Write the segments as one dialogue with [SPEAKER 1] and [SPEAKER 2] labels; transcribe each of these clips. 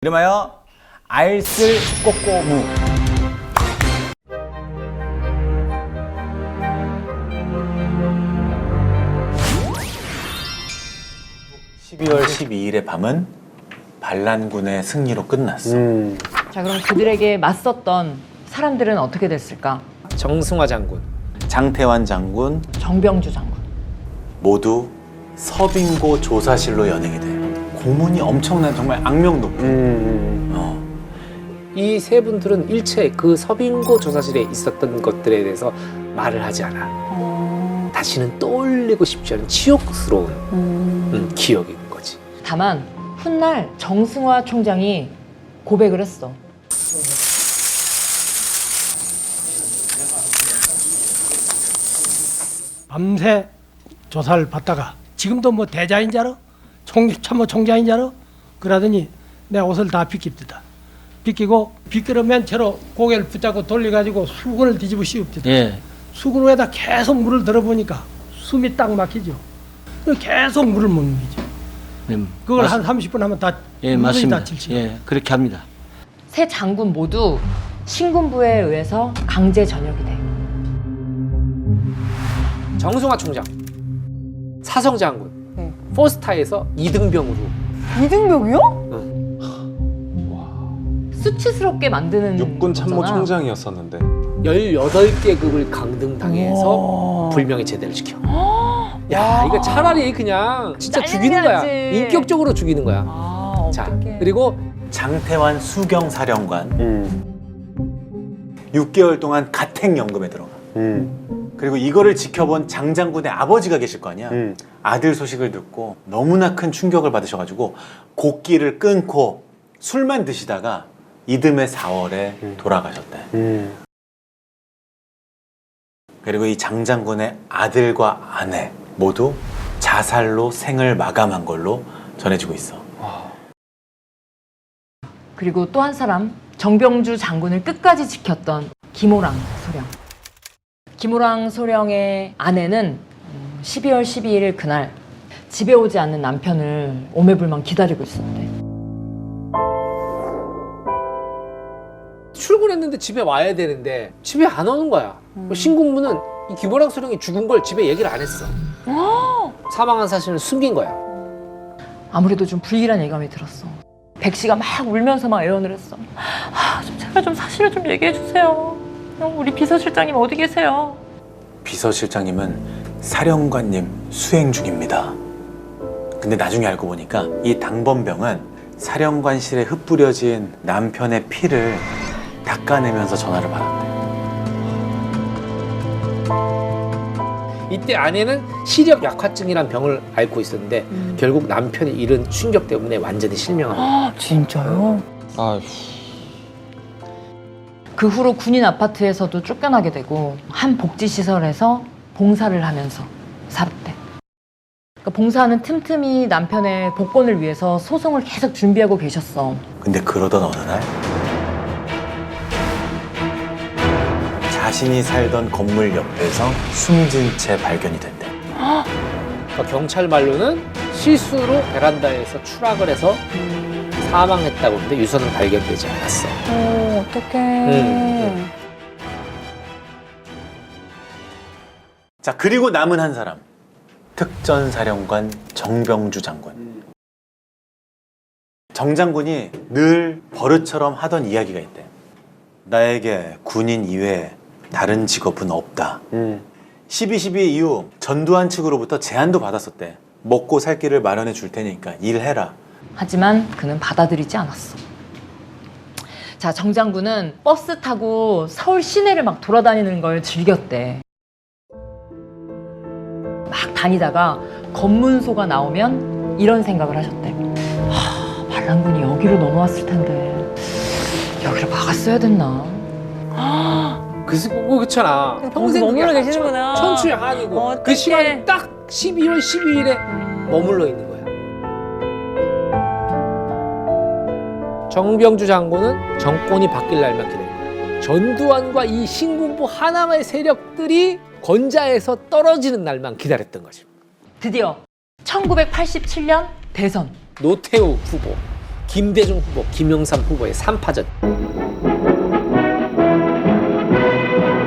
[SPEAKER 1] 이름하여 알쓸 꼬꼬무. (12월 12일의) 밤은 반란군의 승리로 끝났어.
[SPEAKER 2] 자, 그럼 그들에게 맞섰던 사람들은 어떻게 됐을까?
[SPEAKER 3] 정승화 장군,
[SPEAKER 1] 장태환 장군
[SPEAKER 2] 정병주 장군.
[SPEAKER 1] 모두 서빙고 조사실로 연행이 돼. 고문이 엄청난 정말 악명 높은.
[SPEAKER 3] 이 세 분들은 일체 그 서빙고 조사실에 있었던 것들에 대해서 말을 하지 않아. 다시는 떠올리고 싶지 않은 치욕스러운 기억인 거지.
[SPEAKER 2] 다만 훗날 정승화 총장이 고백을 했어.
[SPEAKER 4] 밤새 조사를 받다가 지금도 뭐 대자인 줄 알아? 참모총장인 줄 알아? 그러더니 내 옷을 다 비깁니다. 비끼고 비껴면 채로 고개를 붙잡고 돌려가지고 수건을 뒤집어 씌웁니다.
[SPEAKER 5] 예.
[SPEAKER 4] 수건 위에다 계속 물을 들어보니까 숨이 딱 막히죠. 계속 물을 먹는 거죠. 그걸 한 30분 하면 다
[SPEAKER 5] 예,
[SPEAKER 4] 물이
[SPEAKER 5] 맞습니다.
[SPEAKER 4] 다 질죠.
[SPEAKER 5] 예, 그렇게 합니다.
[SPEAKER 2] 세 장군 모두 신군부에 의해서 강제 전역이 돼.
[SPEAKER 3] 정승화 총장, 사성 장군, 포스타에서 이등병으로.
[SPEAKER 6] 이등병이요?
[SPEAKER 2] 수치스럽게 만드는
[SPEAKER 7] 육군
[SPEAKER 2] 거잖아.
[SPEAKER 7] 참모총장이었었는데
[SPEAKER 3] 18계급을 강등당해서 불명예 제대를 지켜. 야, 이거 차라리 그냥 진짜 죽이는 거야.
[SPEAKER 2] 잘려야지.
[SPEAKER 3] 인격적으로 죽이는 거야.
[SPEAKER 2] 아,
[SPEAKER 3] 자,
[SPEAKER 2] 어떡해.
[SPEAKER 3] 그리고
[SPEAKER 1] 장태환 수경사령관 6개월 동안 가택연금에 들어가. 그리고 이거를 지켜본 장 장군의 아버지가 계실 거 아니야. 아들 소식을 듣고 너무나 큰 충격을 받으셔가지고 곡기를 끊고 술만 드시다가 이듬해 4월에 돌아가셨대. 그리고 이 장 장군의 아들과 아내 모두 자살로 생을 마감한 걸로 전해지고 있어.
[SPEAKER 2] 그리고 또 한 사람, 정병주 장군을 끝까지 지켰던 김호랑 소령. 김호랑 소령의 아내는 12월 12일 그날 집에 오지 않는 남편을 오매불망 기다리고 있었대.
[SPEAKER 3] 출근했는데 집에 와야 되는데 집에 안 오는 거야. 신군부는 이 김호랑 소령이 죽은 걸 집에 얘기를 안 했어. 사망한 사실을 숨긴 거야.
[SPEAKER 2] 아무래도 좀 불길한 예감이 들었어. 백 씨가 막 울면서 막 애원을 했어. 제발 좀 사실을 좀 얘기해 주세요. 우리 비서실장님 어디 계세요?
[SPEAKER 1] 비서실장님은 사령관님 수행 중입니다. 근데 나중에 알고 보니까 이 당번병은 사령관실에 흩뿌려진 남편의 피를 닦아내면서 전화를 받았대.
[SPEAKER 3] 이때 아내는 시력 약화증이란 병을 앓고 있었는데 결국 남편이 잃은 충격 때문에 완전히 실명한 거야.
[SPEAKER 2] 진짜요?
[SPEAKER 7] 아휴.
[SPEAKER 2] 그 후로 군인 아파트에서도 쫓겨나게 되고 한 복지시설에서 봉사를 하면서 살았대. 그러니까 봉사하는 틈틈이 남편의 복권을 위해서 소송을 계속 준비하고 계셨어.
[SPEAKER 1] 근데 그러던 어느 날 자신이 살던 건물 옆에서 숨진 채 발견이 된대.
[SPEAKER 3] 그러니까 경찰 말로는 실수로 베란다에서 추락을 해서 사망했다고 하는데 유서는 발견되지 않았어.
[SPEAKER 6] 어떡해.
[SPEAKER 1] 자, 그리고 남은 한 사람. 특전사령관 정병주 장군. 정 장군이 늘 버릇처럼 하던 이야기가 있대. 나에게 군인 이외에 다른 직업은 없다. 12.12 이후 전두환 측으로부터 제안도 받았었대. 먹고 살 길을 마련해 줄 테니까 일해라.
[SPEAKER 2] 하지만 그는 받아들이지 않았어. 자, 정 장군은 버스 타고 서울 시내를 막 돌아다니는 걸 즐겼대. 막 다니다가 검문소가 나오면 이런 생각을 하셨대. 반란군이 여기로 넘어왔을 텐데 여기를 막았어야 됐나?
[SPEAKER 3] 그래서 그렇잖아.
[SPEAKER 6] 거기 머물러 계시는구나.
[SPEAKER 3] 천추의 한이고
[SPEAKER 6] 어떡해.
[SPEAKER 3] 그 시간이 딱 12월 12일에 머물러 있는 거야. 정병주 장군은 정권이 바뀔 날만 기다린 거야. 전두환과 이 신군부 하나의 세력들이 권좌에서 떨어지는 날만 기다렸던 거지.
[SPEAKER 2] 드디어 1987년 대선.
[SPEAKER 3] 노태우 후보 김대중 후보, 김영삼 후보의 3파전.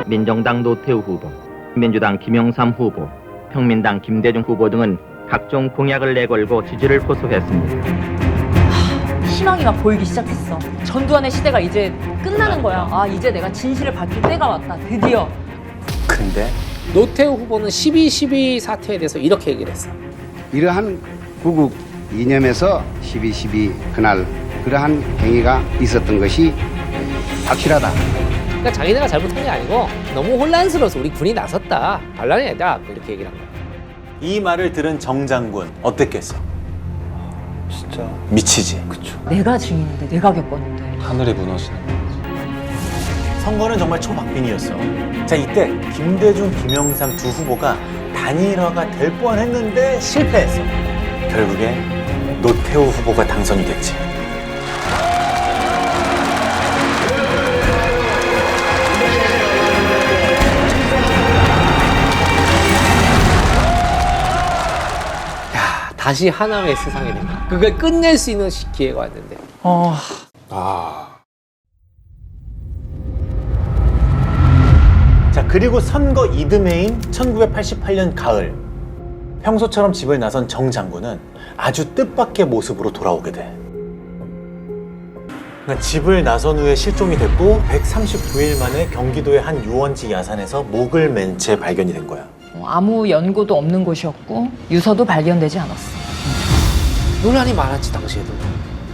[SPEAKER 5] 민정당 노태우 후보, 민주당 김영삼 후보, 평민당 김대중 후보 등은 각종 공약을 내걸고 지지를 호소했습니다.
[SPEAKER 2] 희망이 막 보이기 시작했어. 전두환의 시대가 이제 끝나는 거야. 아, 이제 내가 진실을 밝힐 때가 왔다. 드디어.
[SPEAKER 1] 근데
[SPEAKER 3] 노태우 후보는 12.12 사태에 대해서 이렇게 얘기를 했어.
[SPEAKER 7] 이러한 구국 이념에서 12.12 그날 그러한 행위가 있었던 것이 확실하다.
[SPEAKER 3] 그러니까 자기네가 잘못한 게 아니고 너무 혼란스러워서 우리 군이 나섰다. 반란이 아니다. 이렇게 얘기를 한 거야.
[SPEAKER 1] 이 말을 들은 정 장군 어땠겠어?
[SPEAKER 8] 진짜
[SPEAKER 1] 미치지.
[SPEAKER 2] 내가 증인인데, 내가 겪었는데.
[SPEAKER 8] 하늘이 무너지는
[SPEAKER 1] 선거는 정말 초박빙이었어. 자, 이때 김대중, 김영삼 두 후보가 단일화가 될 뻔했는데 실패했어. 결국에 노태우 후보가 당선이 됐지.
[SPEAKER 3] 다시 하나의 세상이 된 거야. 그걸 끝낼 수 있는 기회가 왔는데.
[SPEAKER 1] 자, 그리고 선거 이듬해인 1988년 가을, 평소처럼 집을 나선 정 장군은 아주 뜻밖의 모습으로 돌아오게 돼. 그러니까 집을 나선 후에 실종이 됐고 139일 만에 경기도의 한 유원지 야산에서 목을 맨 채 발견이 된 거야.
[SPEAKER 2] 아무 연고도 없는 곳이었고 유서도 발견되지 않았어.
[SPEAKER 3] 논란이 많았지 당시에도.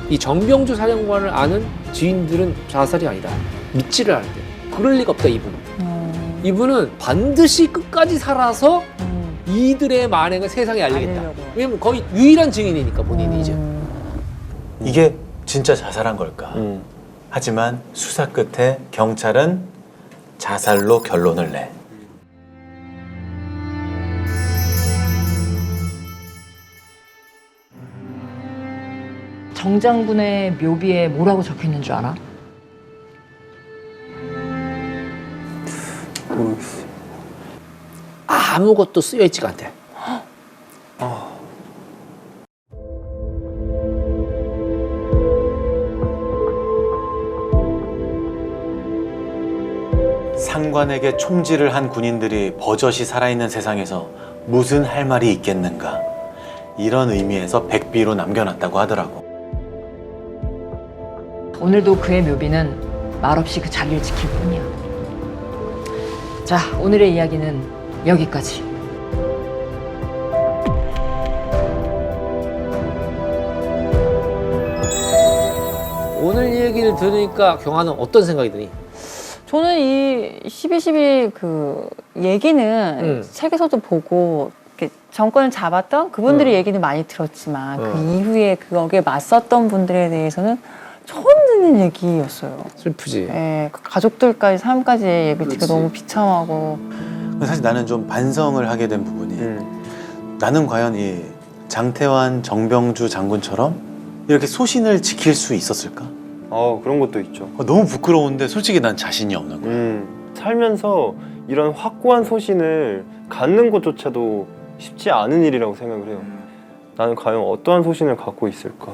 [SPEAKER 3] 이 정병주 사령관을 아는 지인들은 자살이 아니다. 믿지를 않는데. 그럴 리가 없다 이분은. 이분은 반드시 끝까지 살아서 이들의 만행을 세상에 알리겠다.
[SPEAKER 6] 알리려고.
[SPEAKER 3] 왜냐면 거의 유일한 증인이니까 본인이 이제.
[SPEAKER 1] 이게 진짜 자살한 걸까? 하지만 수사 끝에 경찰은 자살로 결론을 내.
[SPEAKER 2] 정 장군의 묘비에 뭐라고 적혀 있는 줄 알아?
[SPEAKER 8] 모르겠어.
[SPEAKER 3] 아무것도 쓰여 있지가 않대.
[SPEAKER 1] 상관에게 총질을 한 군인들이 버젓이 살아있는 세상에서 무슨 할 말이 있겠는가. 이런 의미에서 백비로 남겨놨다고 하더라고.
[SPEAKER 2] 오늘도 그의 묘비는 말없이 그 자리를 지킬 뿐이야. 자, 오늘의 이야기는 여기까지.
[SPEAKER 3] 오늘 이 얘기를 들으니까 경아는 어떤 생각이 드니?
[SPEAKER 6] 저는 이 12.12 그 얘기는 책에서도 보고 이렇게 정권을 잡았던 그분들의 얘기는 많이 들었지만 그 이후에 거기에 맞섰던 분들에 대해서는 처음 듣는 얘기였어요.
[SPEAKER 3] 슬프지.
[SPEAKER 6] 예, 그 가족들까지 삶까지 얘기 듣기가 너무 비참하고.
[SPEAKER 1] 사실 나는 좀 반성을 하게 된 부분이 나는 과연 이 장태환, 정병주 장군처럼 이렇게 소신을 지킬 수 있었을까?
[SPEAKER 8] 그런 것도 있죠.
[SPEAKER 1] 너무 부끄러운데 솔직히 난 자신이 없는 거야.
[SPEAKER 8] 살면서 이런 확고한 소신을 갖는 것조차도 쉽지 않은 일이라고 생각을 해요. 나는 과연 어떠한 소신을 갖고 있을까?